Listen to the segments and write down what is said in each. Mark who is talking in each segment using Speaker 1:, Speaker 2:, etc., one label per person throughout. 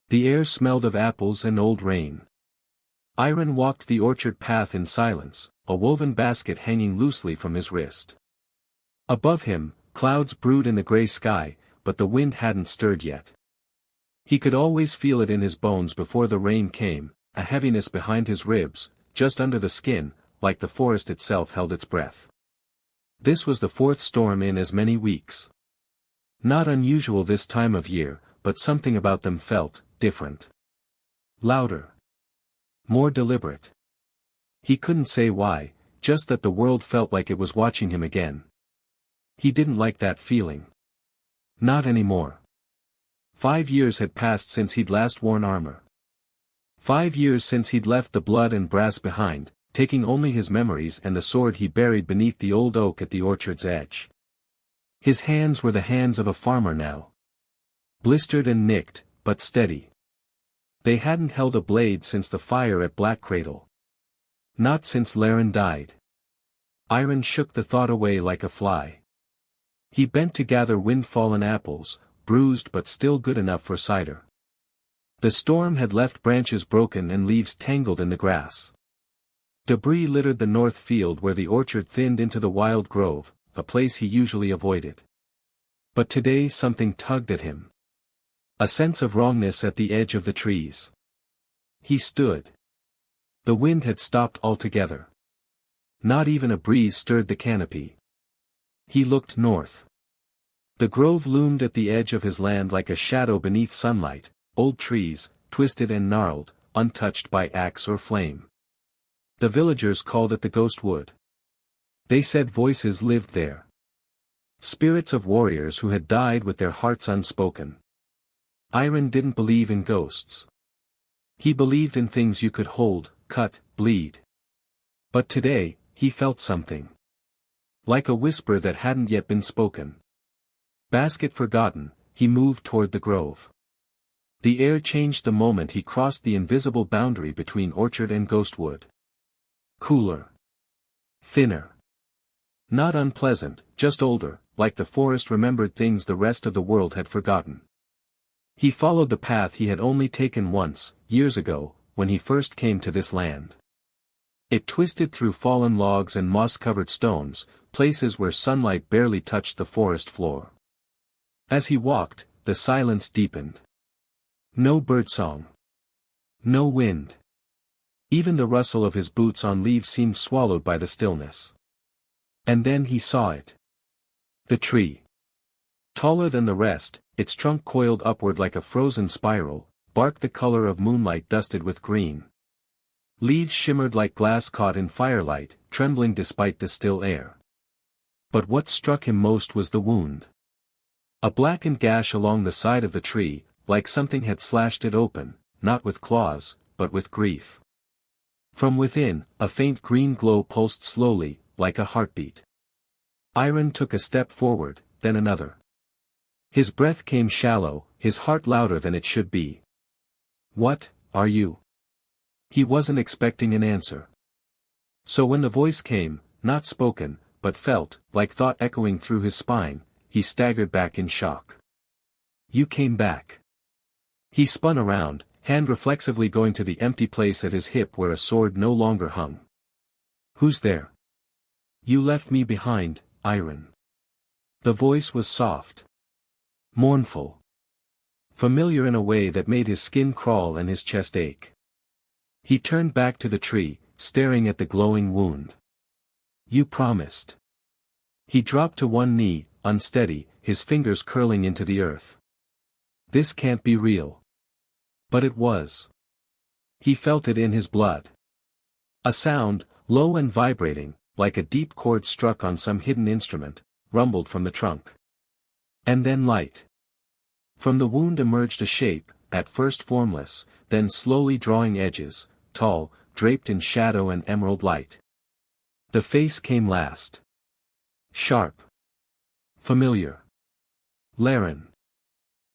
Speaker 1: The air smelled of apples and old rain. Iron walked the orchard path in silence, a woven basket hanging loosely from his wrist. Above him, clouds brewed in the gray sky, but the wind hadn't stirred yet. He could always feel it in his bones before the rain came, a heaviness behind his ribs, just under the skin, like the forest itself held its breath. This was the fourth storm in as many weeks. Not unusual this time of year, but something about them felt different. Louder. More deliberate. He couldn't say why, just that the world felt like it was watching him again. He didn't like that feeling. Not anymore. 5 years had passed since he'd last worn armor. 5 years since he'd left the blood and brass behind, taking only his memories and the sword he buried beneath the old oak at the orchard's edge. His hands were the hands of a farmer now. Blistered and nicked, but steady. They hadn't held a blade since the fire at Black Cradle. Not since Laren died. Iron shook the thought away like a fly. He bent to gather wind-fallen apples, bruised but still good enough for cider. The storm had left branches broken and leaves tangled in the grass. Debris littered the north field where the orchard thinned into the wild grove, a place he usually avoided. But today something tugged at him. A sense of wrongness at the edge of the trees. He stood. The wind had stopped altogether. Not even a breeze stirred the canopy. He looked north. The grove loomed at the edge of his land like a shadow beneath sunlight, old trees, twisted and gnarled, untouched by axe or flame. The villagers called it the Ghost Wood. They said voices lived there. Spirits of warriors who had died with their hearts unspoken. Iron didn't believe in ghosts. He believed in things you could hold, cut, bleed. But today, he felt something. Like a whisper that hadn't yet been spoken. Basket forgotten, he moved toward the grove. The air changed the moment he crossed the invisible boundary between orchard and ghostwood. Cooler. Thinner. Not unpleasant, just older, like the forest remembered things the rest of the world had forgotten. He followed the path he had only taken once, years ago, when he first came to this land. It twisted through fallen logs and moss-covered stones, places where sunlight barely touched the forest floor. As he walked, the silence deepened. No birdsong. No wind. Even the rustle of his boots on leaves seemed swallowed by the stillness. And then he saw it. The tree. Taller than the rest, its trunk coiled upward like a frozen spiral, bark the color of moonlight dusted with green. Leaves shimmered like glass caught in firelight, trembling despite the still air. But what struck him most was the wound. A blackened gash along the side of the tree, like something had slashed it open, not with claws, but with grief. From within, a faint green glow pulsed slowly, like a heartbeat. Iron took a step forward, then another. His breath came shallow, his heart louder than it should be. "What, are you?" He wasn't expecting an answer. So when the voice came, not spoken, but felt, like thought echoing through his spine, he staggered back in shock. "You came back." He spun around, hand reflexively going to the empty place at his hip where a sword no longer hung. "Who's there?" "You left me behind, Iron." The voice was soft. Mournful. Familiar in a way that made his skin crawl and his chest ache. He turned back to the tree, staring at the glowing wound. "You promised." He dropped to one knee, unsteady, his fingers curling into the earth. This can't be real. But it was. He felt it in his blood. A sound, low and vibrating, like a deep chord struck on some hidden instrument, rumbled from the trunk. And then light. From the wound emerged a shape, at first formless, then slowly drawing edges, tall, draped in shadow and emerald light. The face came last. Sharp. Familiar. Laren.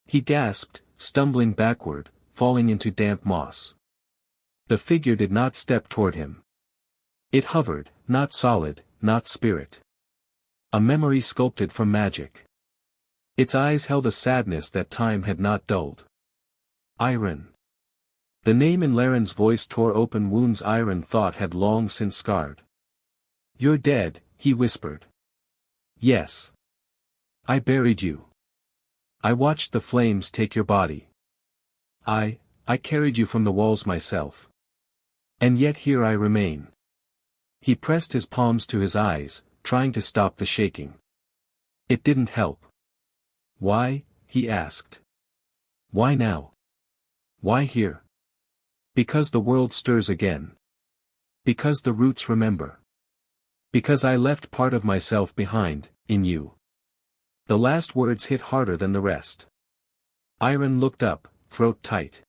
Speaker 1: He gasped, stumbling backward, falling into damp moss. The figure did not step toward him. It hovered, not solid, not spirit. A memory sculpted from magic. Its eyes held a sadness that time had not dulled. Iron. The name in Laren's voice tore open wounds Iron thought had long since scarred. You're dead, he whispered. Yes. I buried you. I watched the flames take your body. I carried you from the walls myself. And yet here I remain. He pressed his palms to his eyes, trying to stop the shaking. It didn't help. Why? He asked. Why now? Why here? Because the world stirs again. Because the roots remember. Because I left part of myself behind, in you. The last words hit harder than the rest. Iron looked up, throat tight.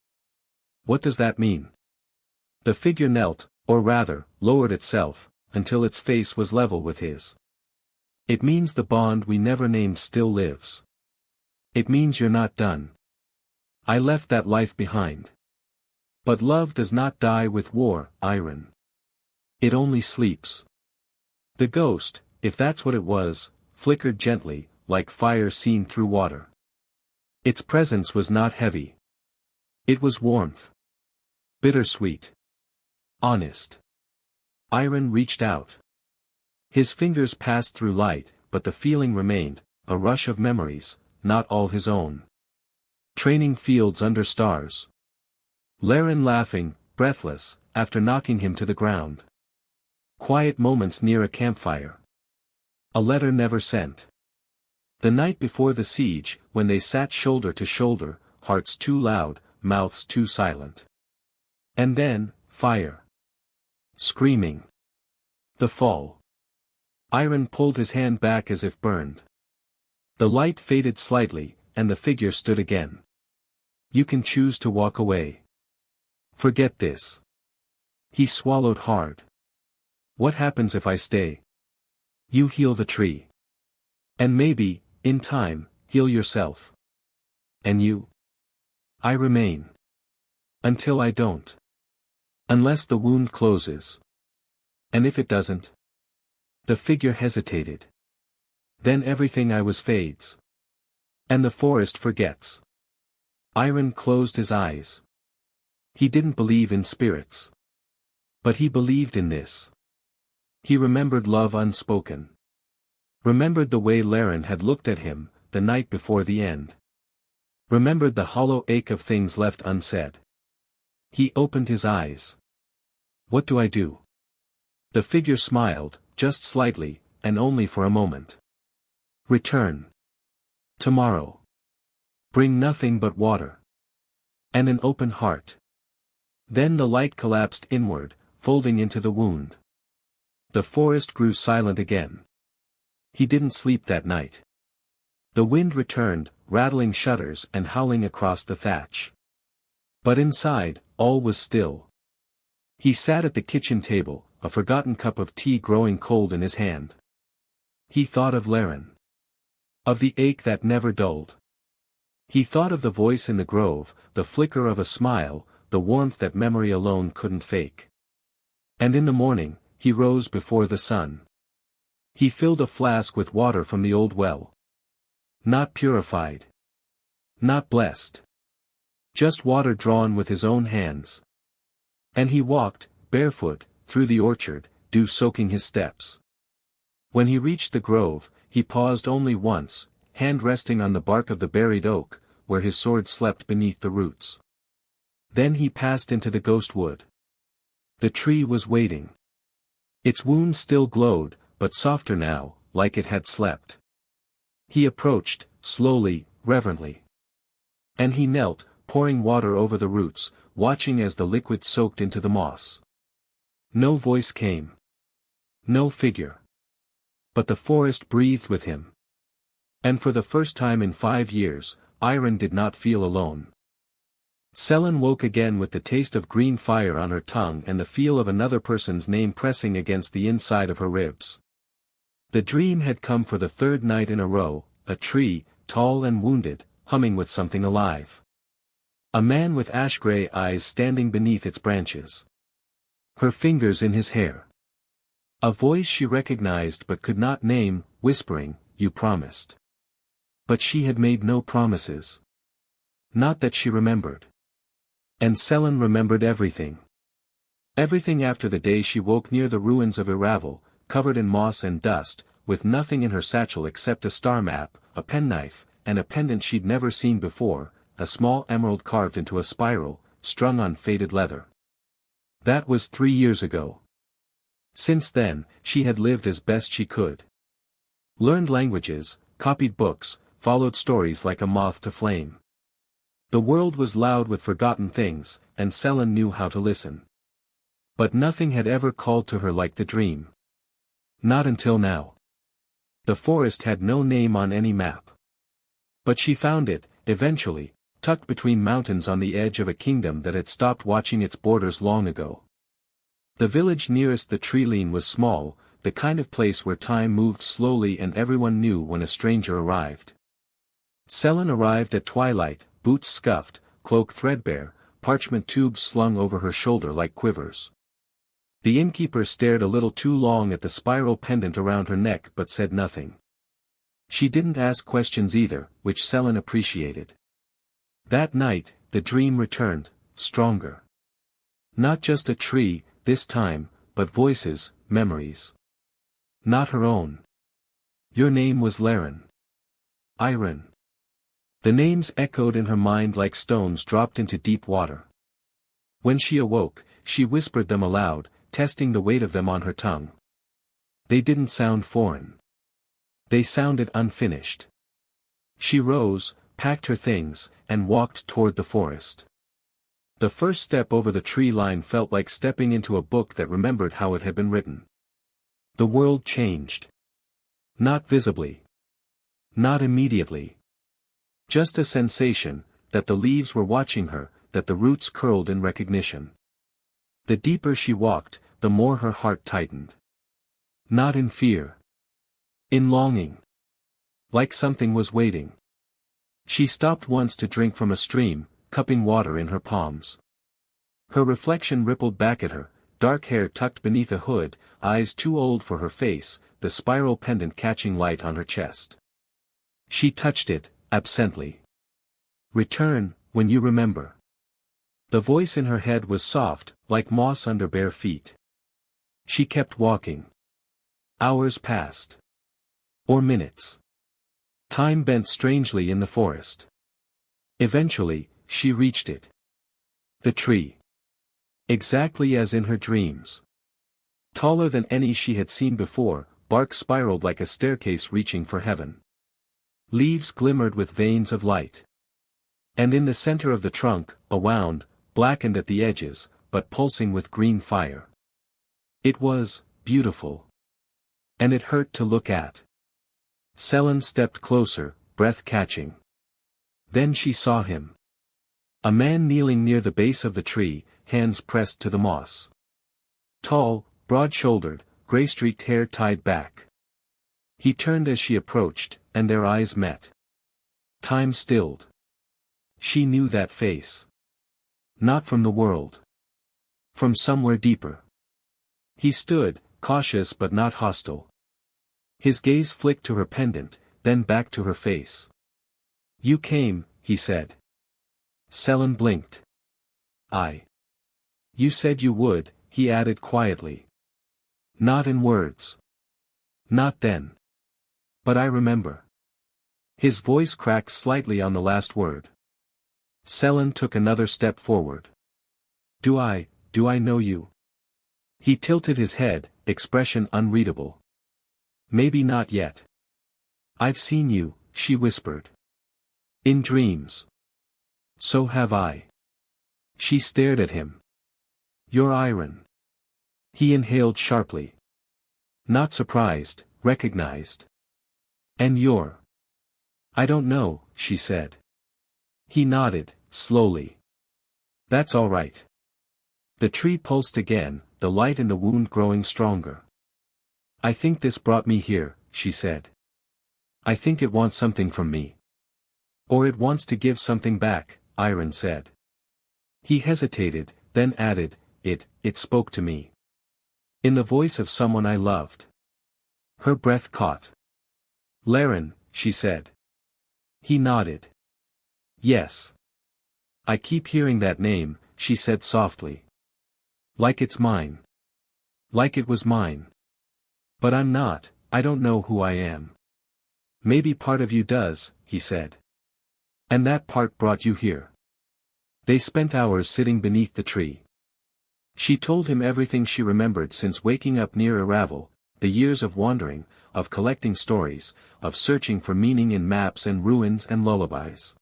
Speaker 1: What does that mean? The figure knelt, or rather, lowered itself, until its face was level with his. It means the bond we never named still lives. It means you're not done. I left that life behind. But love does not die with war, Iron. It only sleeps. The ghost, if that's what it was, flickered gently, like fire seen through water. Its presence was not heavy. It was warmth. Bittersweet. Honest. Iron reached out. His fingers passed through light, but the feeling remained, a rush of memories, not all his own. Training fields under stars. Laren laughing, breathless, after knocking him to the ground. Quiet moments near a campfire. A letter never sent. The night before the siege, when they sat shoulder to shoulder, hearts too loud, mouths too silent. And then, fire. Screaming. The fall. Iron pulled his hand back as if burned. The light faded slightly, and the figure stood again. You can choose to walk away. Forget this. He swallowed hard. What happens if I stay? You heal the tree. And maybe, in time, heal yourself. And you? I remain. Until I don't. Unless the wound closes. And if it doesn't? The figure hesitated. Then everything I was fades. And the forest forgets. Iron closed his eyes. He didn't believe in spirits. But he believed in this. He remembered love unspoken. Remembered the way Laren had looked at him, the night before the end. Remembered the hollow ache of things left unsaid. He opened his eyes. What do I do? The figure smiled, just slightly, and only for a moment. Return. Tomorrow. Bring nothing but water. And an open heart. Then the light collapsed inward, folding into the wound. The forest grew silent again. He didn't sleep that night. The wind returned, rattling shutters and howling across the thatch. But inside, all was still. He sat at the kitchen table, a forgotten cup of tea growing cold in his hand. He thought of Laren. Of the ache that never dulled. He thought of the voice in the grove, the flicker of a smile, the warmth that memory alone couldn't fake. And in the morning, he rose before the sun. He filled a flask with water from the old well. Not purified. Not blessed. Just water drawn with his own hands. And he walked, barefoot, through the orchard, dew soaking his steps. When he reached the grove, he paused only once, hand resting on the bark of the buried oak, where his sword slept beneath the roots. Then he passed into the ghost wood. The tree was waiting. Its wound still glowed, but softer now, like it had slept. He approached, slowly, reverently. And he knelt, pouring water over the roots, watching as the liquid soaked into the moss. No voice came. No figure. But the forest breathed with him. And for the first time in 5 years, Iron did not feel alone. Selen woke again with the taste of green fire on her tongue and the feel of another person's name pressing against the inside of her ribs. The dream had come for the 3rd night in a row, a tree, tall and wounded, humming with something alive. A man with ash-gray eyes standing beneath its branches. Her fingers in his hair. A voice she recognized but could not name, whispering, "You promised." But she had made no promises. Not that she remembered. And Selene remembered everything. Everything after the day she woke near the ruins of Iravel, covered in moss and dust, with nothing in her satchel except a star map, a penknife, and a pendant she'd never seen before, a small emerald carved into a spiral, strung on faded leather. That was 3 years ago. Since then, she had lived as best she could. Learned languages, copied books, followed stories like a moth to flame. The world was loud with forgotten things, and Selene knew how to listen. But nothing had ever called to her like the dream. Not until now. The forest had no name on any map. But she found it, eventually, tucked between mountains on the edge of a kingdom that had stopped watching its borders long ago. The village nearest the tree line was small, the kind of place where time moved slowly and everyone knew when a stranger arrived. Selene arrived at twilight, boots scuffed, cloak threadbare, parchment tubes slung over her shoulder like quivers. The innkeeper stared a little too long at the spiral pendant around her neck but said nothing. She didn't ask questions either, which Selene appreciated. That night, the dream returned, stronger. Not just a tree, this time, but voices, memories. Not her own. Your name was Laren. Iron. The names echoed in her mind like stones dropped into deep water. When she awoke, she whispered them aloud, testing the weight of them on her tongue. They didn't sound foreign. They sounded unfinished. She rose, packed her things, and walked toward the forest. The first step over the tree line felt like stepping into a book that remembered how it had been written. The world changed. Not visibly. Not immediately. Just a sensation, that the leaves were watching her, that the roots curled in recognition. The deeper she walked, the more her heart tightened. Not in fear. In longing. Like something was waiting. She stopped once to drink from a stream, cupping water in her palms. Her reflection rippled back at her, dark hair tucked beneath a hood, eyes too old for her face, the spiral pendant catching light on her chest. She touched it, absently. Return, when you remember. The voice in her head was soft, like moss under bare feet. She kept walking. Hours passed. Or minutes. Time bent strangely in the forest. Eventually, she reached it. The tree. Exactly as in her dreams. Taller than any she had seen before, bark spiraled like a staircase reaching for heaven. Leaves glimmered with veins of light. And in the center of the trunk, a wound, blackened at the edges, but pulsing with green fire. It was beautiful. And it hurt to look at. Selene stepped closer, breath catching. Then she saw him. A man kneeling near the base of the tree, hands pressed to the moss. Tall, broad-shouldered, gray-streaked hair tied back. He turned as she approached, and their eyes met. Time stilled. She knew that face. Not from the world. From somewhere deeper. He stood, cautious but not hostile. His gaze flicked to her pendant, then back to her face. You came, he said. Selene blinked. You said you would, he added quietly. Not in words. Not then. But I remember. His voice cracked slightly on the last word. Selene took another step forward. Do I know you? He tilted his head, expression unreadable. Maybe not yet. I've seen you, she whispered. In dreams. So have I. She stared at him. You're Iron. He inhaled sharply. Not surprised, recognized. And you're. I don't know, she said. He nodded, slowly. That's all right. The tree pulsed again, the light in the wound growing stronger. I think this brought me here, she said. I think it wants something from me. Or it wants to give something back, Iron said. He hesitated, then added, it spoke to me. In the voice of someone I loved. Her breath caught. Laren, she said. He nodded. Yes. I keep hearing that name, she said softly. Like it's mine. Like it was mine. But I'm not, I don't know who I am. Maybe part of you does, he said. And that part brought you here. They spent hours sitting beneath the tree. She told him everything she remembered since waking up near Araval, the years of wandering, of collecting stories, of searching for meaning in maps and ruins and lullabies.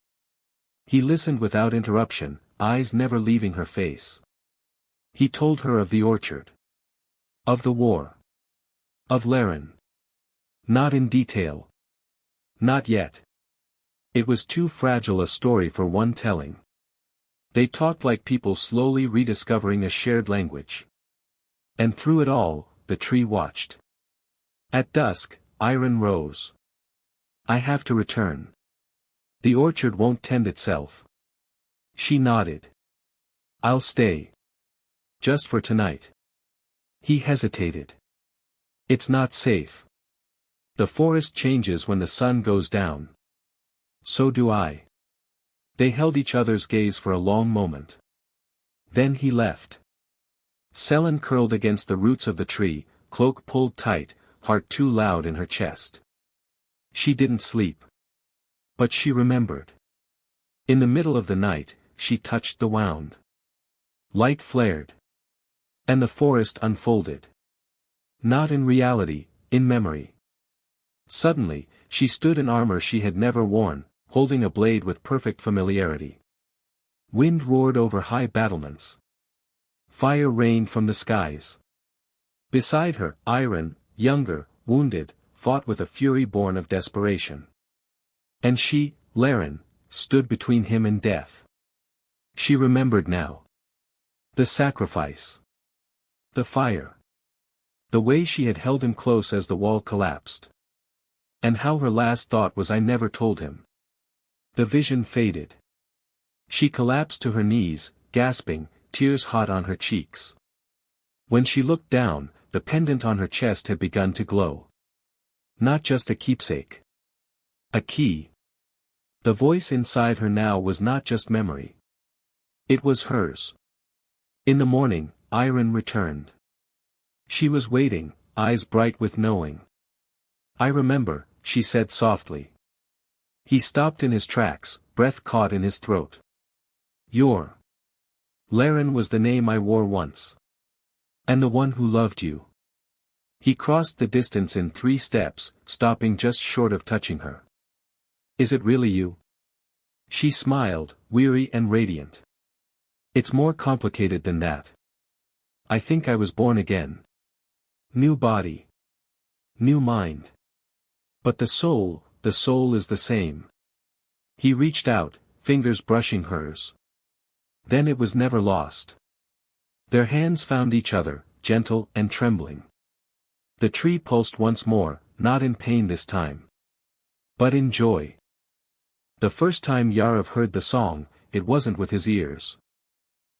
Speaker 1: He listened without interruption, eyes never leaving her face. He told her of the orchard. Of the war. Of Laren. Not in detail. Not yet. It was too fragile a story for one telling. They talked like people slowly rediscovering a shared language. And through it all, the tree watched. At dusk, Iron rose. I have to return. The orchard won't tend itself. She nodded. I'll stay. Just for tonight. He hesitated. It's not safe. The forest changes when the sun goes down. So do I. They held each other's gaze for a long moment. Then he left. Selen curled against the roots of the tree, cloak pulled tight, heart too loud in her chest. She didn't sleep. But she remembered. In the middle of the night, she touched the wound. Light flared. And the forest unfolded. Not in reality, in memory. Suddenly, she stood in armor she had never worn, holding a blade with perfect familiarity. Wind roared over high battlements. Fire rained from the skies. Beside her, Iron, younger, wounded, fought with a fury born of desperation. And she, Laren, stood between him and death. She remembered now. The sacrifice. The fire. The way she had held him close as the wall collapsed. And how her last thought was I never told him. The vision faded. She collapsed to her knees, gasping, tears hot on her cheeks. When she looked down, the pendant on her chest had begun to glow. Not just a keepsake. A key. The voice inside her now was not just memory. It was hers. In the morning, Iron returned. She was waiting, eyes bright with knowing. I remember, she said softly. He stopped in his tracks, breath caught in his throat. Your. Laren was the name I wore once. And the one who loved you. He crossed the distance in 3 steps, stopping just short of touching her. Is it really you? She smiled, weary and radiant. It's more complicated than that. I think I was born again. New body. New mind. But the soul is the same. He reached out, fingers brushing hers. Then it was never lost. Their hands found each other, gentle and trembling. The tree pulsed once more, not in pain this time. But in joy. The first time Yarav heard the song, it wasn't with his ears.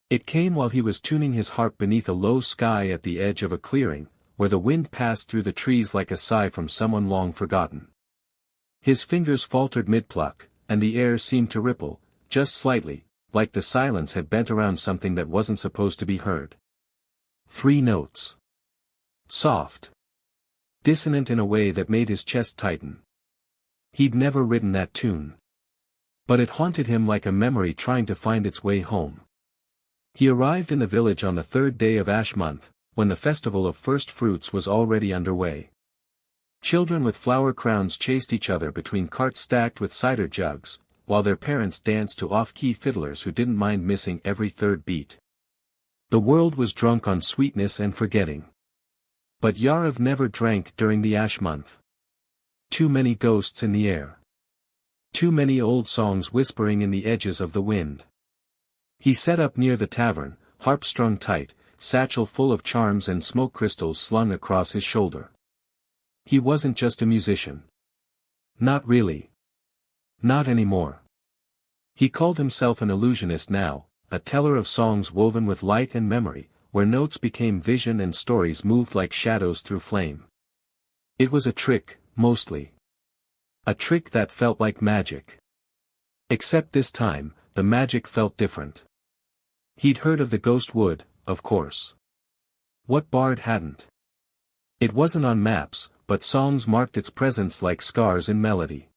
Speaker 1: It came while he was tuning his harp beneath a low sky at the edge of a clearing, where the wind passed through the trees like a sigh from someone long forgotten. His fingers faltered mid-pluck, and the air seemed to ripple, just slightly, like the silence had bent around something that wasn't supposed to be heard. 3 notes. Soft. Dissonant in a way that made his chest tighten. He'd never written that tune. But it haunted him like a memory trying to find its way home. He arrived in the village on the 3rd day of Ash month, when the festival of first fruits was already underway. Children with flower crowns chased each other between carts stacked with cider jugs, while their parents danced to off-key fiddlers who didn't mind missing every 3rd beat. The world was drunk on sweetness and forgetting. But Yarav never drank during the Ash month. Too many ghosts in the air. Too many old songs whispering in the edges of the wind. He set up near the tavern, harp strung tight, satchel full of charms and smoke crystals slung across his shoulder. He wasn't just a musician. Not really. Not anymore. He called himself an illusionist now, a teller of songs woven with light and memory, where notes became vision and stories moved like shadows through flame. It was a trick, mostly. A trick that felt like magic. Except this time, the magic felt different. He'd heard of the ghost wood, of course. What bard hadn't? It wasn't on maps, but songs marked its presence like scars in melody.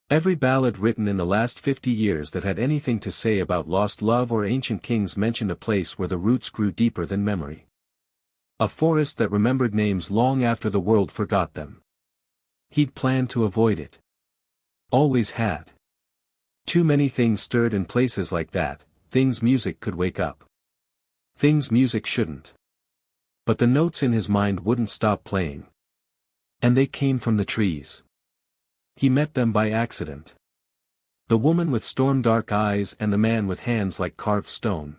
Speaker 1: Every ballad written in the last 50 years that had anything to say about lost love or ancient kings mentioned a place where the roots grew deeper than memory. A forest that remembered names long after the world forgot them. He'd planned to avoid it. Always had. Too many things stirred in places like that, things music could wake up. Things music shouldn't. But the notes in his mind wouldn't stop playing. And they came from the trees. He met them by accident. The woman with storm-dark eyes and the man with hands like carved stone.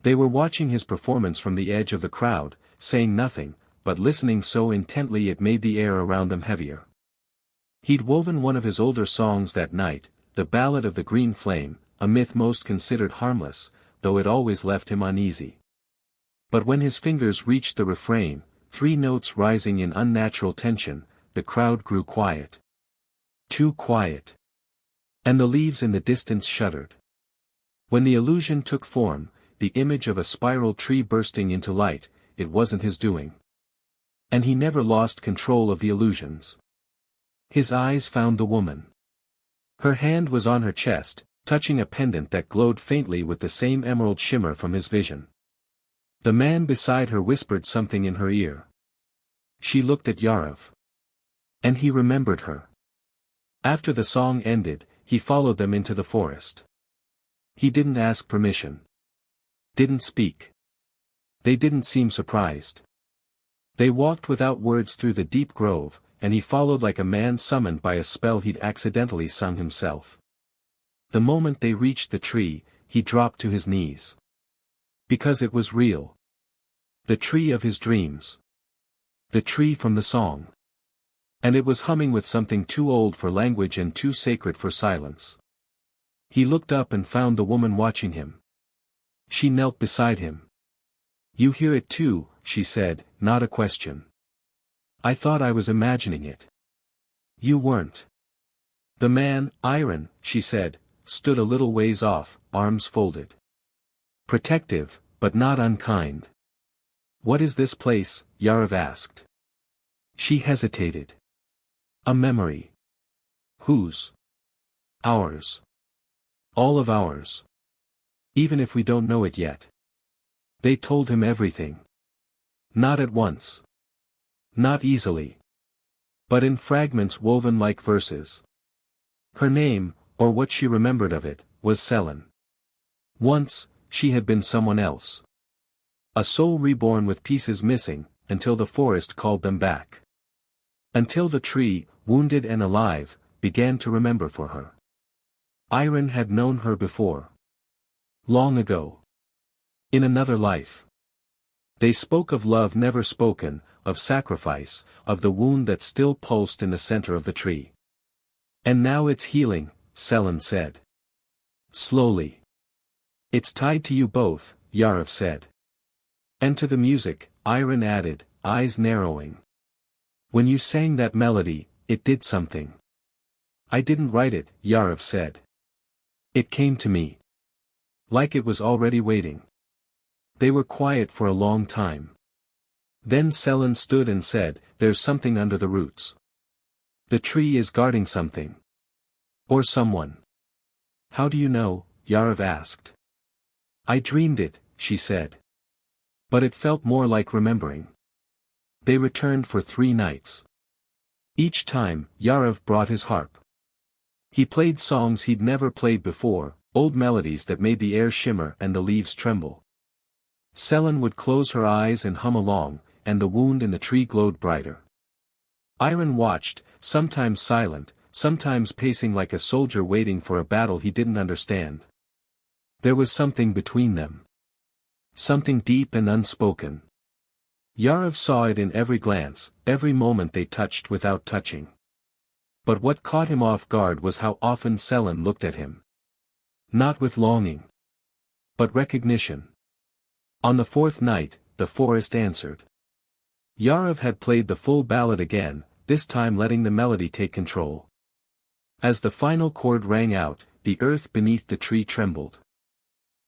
Speaker 1: They were watching his performance from the edge of the crowd, saying nothing, but listening so intently it made the air around them heavier. He'd woven one of his older songs that night, the Ballad of the Green Flame, a myth most considered harmless, though it always left him uneasy. But when his fingers reached the refrain, 3 notes rising in unnatural tension, the crowd grew quiet. Too quiet. And the leaves in the distance shuddered. When the illusion took form, the image of a spiral tree bursting into light, it wasn't his doing. And he never lost control of the illusions. His eyes found the woman. Her hand was on her chest, touching a pendant that glowed faintly with the same emerald shimmer from his vision. The man beside her whispered something in her ear. She looked at Yarav. And he remembered her. After the song ended, he followed them into the forest. He didn't ask permission. Didn't speak. They didn't seem surprised. They walked without words through the deep grove, and he followed like a man summoned by a spell he'd accidentally sung himself. The moment they reached the tree, he dropped to his knees. Because it was real. The tree of his dreams. The tree from the song. And it was humming with something too old for language and too sacred for silence. He looked up and found the woman watching him. She knelt beside him. "You hear it too," she said, not a question. "I thought I was imagining it." "You weren't." The man, Iron, she said, stood a little ways off, arms folded. Protective, but not unkind. "What is this place?" Yarav asked. She hesitated. "A memory." "Whose?" "Ours. All of ours. Even if we don't know it yet." They told him everything. Not at once. Not easily. But in fragments woven like verses. Her name, or what she remembered of it, was Selen. Once, she had been someone else. A soul reborn with pieces missing, until the forest called them back. Until the tree, wounded and alive, began to remember for her. Iron had known her before. Long ago. In another life. They spoke of love never spoken, of sacrifice, of the wound that still pulsed in the center of the tree. "And now it's healing," Selen said. Slowly. "It's tied to you both," Yarav said. "And to the music," Iron added, eyes narrowing. "When you sang that melody, it did something." "I didn't write it," Yarav said. "It came to me. Like it was already waiting." They were quiet for a long time. Then Selen stood and said, "There's something under the roots. The tree is guarding something. Or someone." "How do you know?" Yarav asked. "I dreamed it," she said. But it felt more like remembering. They returned for 3 nights. Each time, Yarav brought his harp. He played songs he'd never played before, old melodies that made the air shimmer and the leaves tremble. Selen would close her eyes and hum along, and the wound in the tree glowed brighter. Iron watched, sometimes silent, sometimes pacing like a soldier waiting for a battle he didn't understand. There was something between them. Something deep and unspoken. Yarav saw it in every glance, every moment they touched without touching. But what caught him off guard was how often Selen looked at him. Not with longing. But recognition. On the 4th night, the forest answered. Yarav had played the full ballad again, this time letting the melody take control. As the final chord rang out, the earth beneath the tree trembled.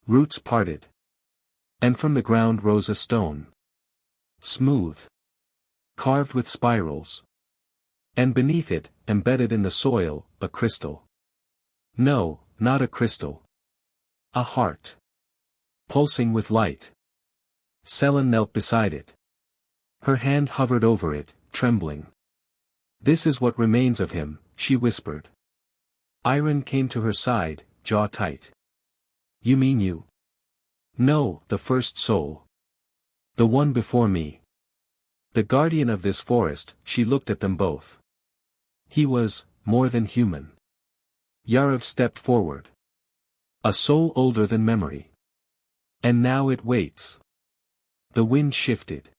Speaker 1: Roots parted. And from the ground rose a stone. Smooth. Carved with spirals. And beneath it, embedded in the soil, a crystal. No, not a crystal. A heart. Pulsing with light. Selin knelt beside it. Her hand hovered over it, trembling. "This is what remains of him," she whispered. Iron came to her side, jaw tight. "You mean you?" "No, the first soul. The one before me. The guardian of this forest." She looked at them both. He was, more than human. Yarav stepped forward. A soul older than memory. And now it waits. The wind shifted.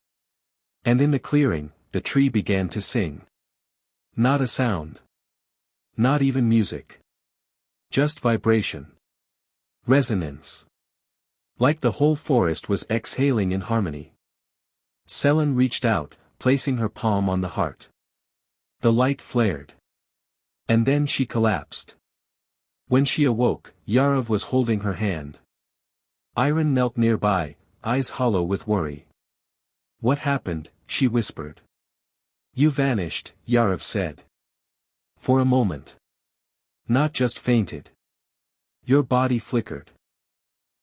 Speaker 1: And in the clearing, the tree began to sing. Not a sound. Not even music. Just vibration. Resonance. Like the whole forest was exhaling in harmony. Selin reached out, placing her palm on the heart. The light flared. And then she collapsed. When she awoke, Yarav was holding her hand. Iron knelt nearby, eyes hollow with worry. "What happened?" she whispered. "You vanished," Yarav said. "For a moment. Not just fainted. Your body flickered.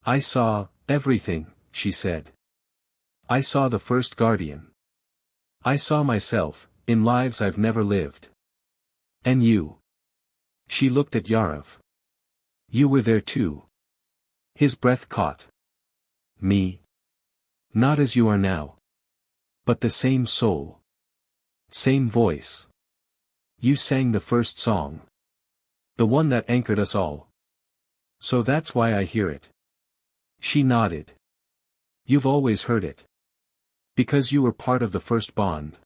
Speaker 1: I saw everything," she said. "I saw the first guardian. I saw myself, in lives I've never lived. And you." She looked at Yarav. "You were there too." His breath caught. "Me? Not as you are now. But the same soul. Same voice. You sang the first song. The one that anchored us all. So that's why I hear it." She nodded. "You've always heard it. Because you were part of the first bond."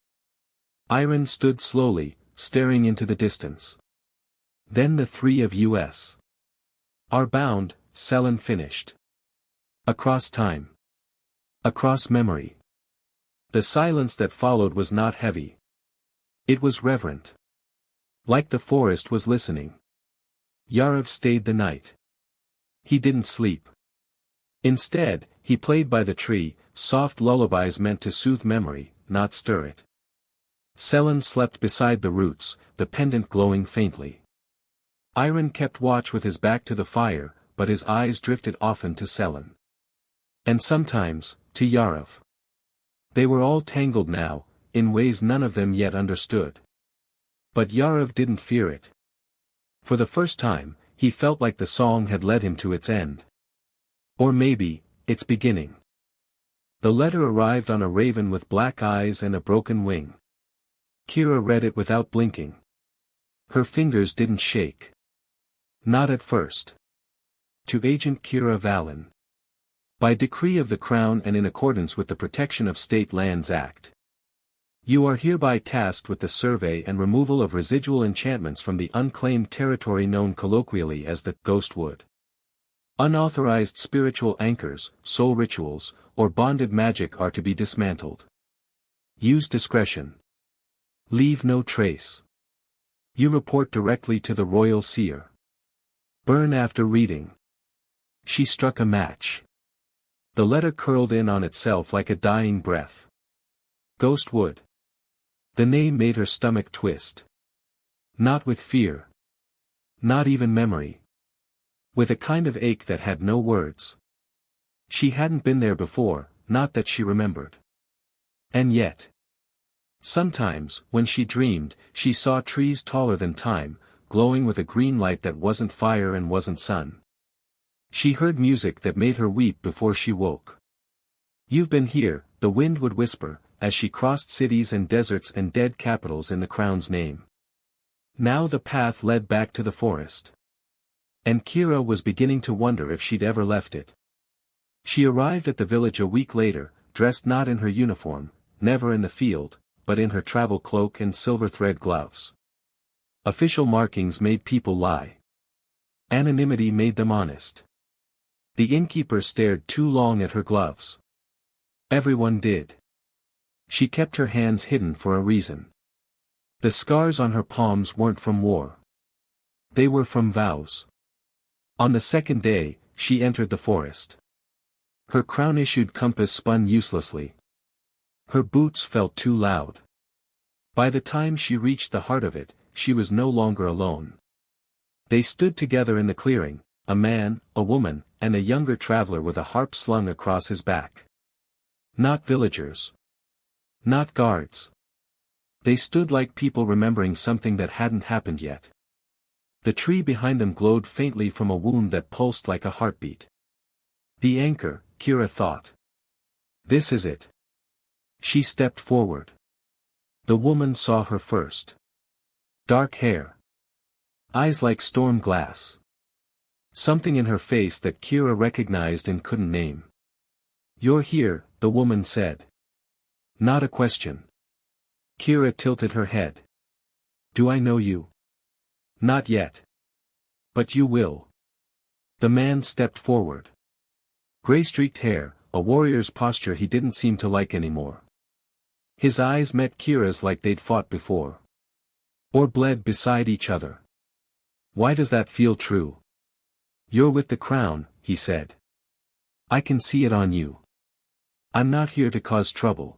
Speaker 1: Iron stood slowly, staring into the distance. "Then the three of us are bound," Selin finished. "Across time. Across memory." The silence that followed was not heavy. It was reverent. Like the forest was listening. Yarav stayed the night. He didn't sleep. Instead, he played by the tree, soft lullabies meant to soothe memory, not stir it. Selin slept beside the roots, the pendant glowing faintly. Iron kept watch with his back to the fire, but his eyes drifted often to Selin. And sometimes, to Yarav. They were all tangled now, in ways none of them yet understood. But Yarav didn't fear it. For the first time, he felt like the song had led him to its end. Or maybe, its beginning. The letter arrived on a raven with black eyes and a broken wing. Kira read it without blinking. Her fingers didn't shake. Not at first. To Agent Kira Vallon. By decree of the Crown and in accordance with the Protection of State Lands Act. You are hereby tasked with the survey and removal of residual enchantments from the unclaimed territory known colloquially as the Ghostwood. Unauthorized spiritual anchors, soul rituals, or bonded magic are to be dismantled. Use discretion. Leave no trace. You report directly to the Royal Seer. Burn after reading. She struck a match. The letter curled in on itself like a dying breath. Ghostwood. The name made her stomach twist. Not with fear. Not even memory. With a kind of ache that had no words. She hadn't been there before, not that she remembered. And yet. Sometimes, when she dreamed, she saw trees taller than time, glowing with a green light that wasn't fire and wasn't sun. She heard music that made her weep before she woke. You've been here, the wind would whisper, as she crossed cities and deserts and dead capitals in the Crown's name. Now the path led back to the forest. And Kira was beginning to wonder if she'd ever left it. She arrived at the village a week later, dressed not in her uniform, never in the field, but in her travel cloak and silver thread gloves. Official markings made people lie. Anonymity made them honest. The innkeeper stared too long at her gloves. Everyone did. She kept her hands hidden for a reason. The scars on her palms weren't from war. They were from vows. On the second day, she entered the forest. Her crown-issued compass spun uselessly. Her boots felt too loud. By the time she reached the heart of it, she was no longer alone. They stood together in the clearing, a man, a woman, and a younger traveler with a harp slung across his back. Not villagers. Not guards. They stood like people remembering something that hadn't happened yet. The tree behind them glowed faintly from a wound that pulsed like a heartbeat. The anchor, Kira thought. This is it. She stepped forward. The woman saw her first. Dark hair. Eyes like storm glass. Something in her face that Kira recognized and couldn't name. You're here, the woman said. Not a question. Kira tilted her head. Do I know you? Not yet. But you will. The man stepped forward. Gray-streaked hair, a warrior's posture he didn't seem to like anymore. His eyes met Kira's like they'd fought before. Or bled beside each other. Why does that feel true? You're with the crown, he said. I can see it on you. I'm not here to cause trouble.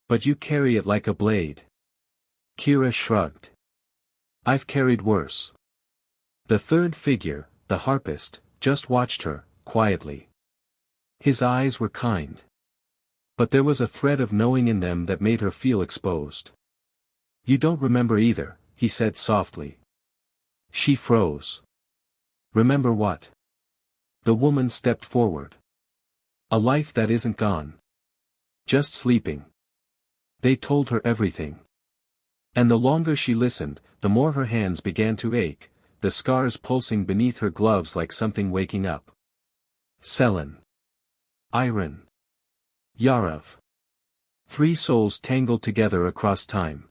Speaker 1: But you carry it like a blade. Kira shrugged. I've carried worse. The third figure, the harpist, just watched her, quietly. His eyes were kind. But there was a thread of knowing in them that made her feel exposed. You don't remember either, he said softly. She froze. Remember what? The woman stepped forward. A life that isn't gone. Just sleeping. They told her everything. And the longer she listened, the more her hands began to ache, the scars pulsing beneath her gloves like something waking up. Selen. Iron. Yarav. 3 souls tangled together across time.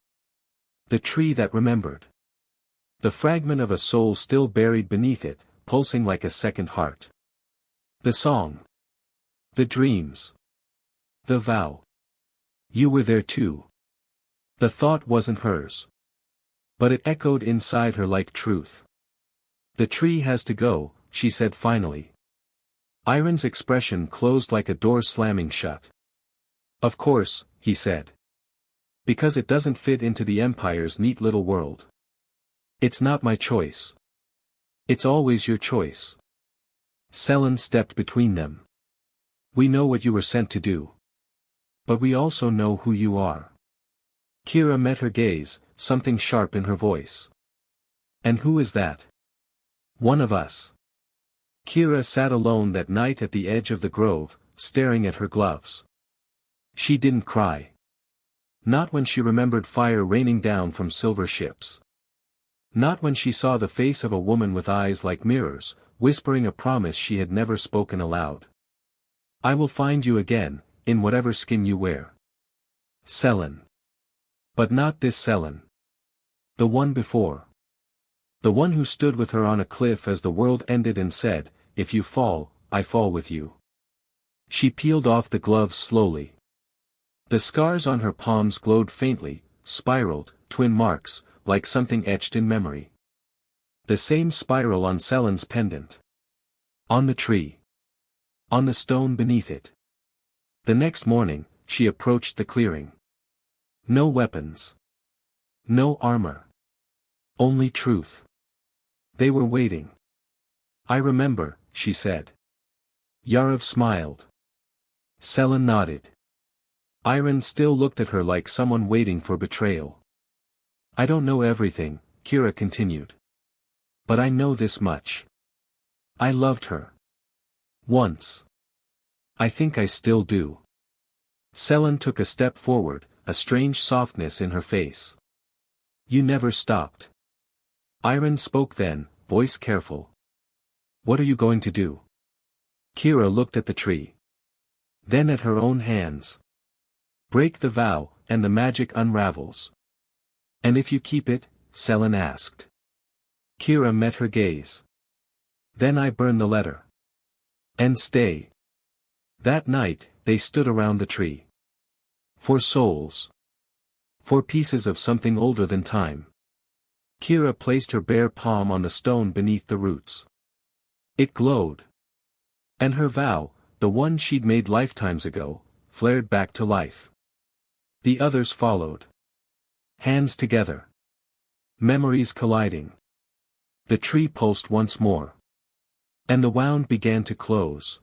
Speaker 1: The tree that remembered. The fragment of a soul still buried beneath it, pulsing like a second heart. The song. The dreams. The vow. You were there too. The thought wasn't hers. But it echoed inside her like truth. The tree has to go, she said finally. Iron's expression closed like a door slamming shut. Of course, he said. Because it doesn't fit into the Empire's neat little world. It's not my choice. It's always your choice. Selen stepped between them. We know what you were sent to do. But we also know who you are. Kira met her gaze, something sharp in her voice. And who is that? One of us. Kira sat alone that night at the edge of the grove, staring at her gloves. She didn't cry. Not when she remembered fire raining down from silver ships. Not when she saw the face of a woman with eyes like mirrors, whispering a promise she had never spoken aloud. I will find you again, in whatever skin you wear. Selen. But not this Selen. The one before. The one who stood with her on a cliff as the world ended and said, if you fall, I fall with you. She peeled off the gloves slowly. The scars on her palms glowed faintly, spiraled, twin marks, like something etched in memory. The same spiral on Selen's pendant. On the tree. On the stone beneath it. The next morning, she approached the clearing. No weapons. No armor. Only truth. They were waiting. I remember, she said. Yarav smiled. Selen nodded. Iron still looked at her like someone waiting for betrayal. I don't know everything, Kira continued. But I know this much. I loved her. Once. I think I still do. Selen took a step forward, a strange softness in her face. You never stopped. Iron spoke then, voice careful. What are you going to do? Kira looked at the tree. Then at her own hands. Break the vow, and the magic unravels. And if you keep it? Selen asked. Kira met her gaze. Then I burn the letter. And stay. That night, they stood around the tree. For souls. For pieces of something older than time. Kira placed her bare palm on the stone beneath the roots. It glowed. And her vow, the one she'd made lifetimes ago, flared back to life. The others followed. Hands together. Memories colliding. The tree pulsed once more. And the wound began to close.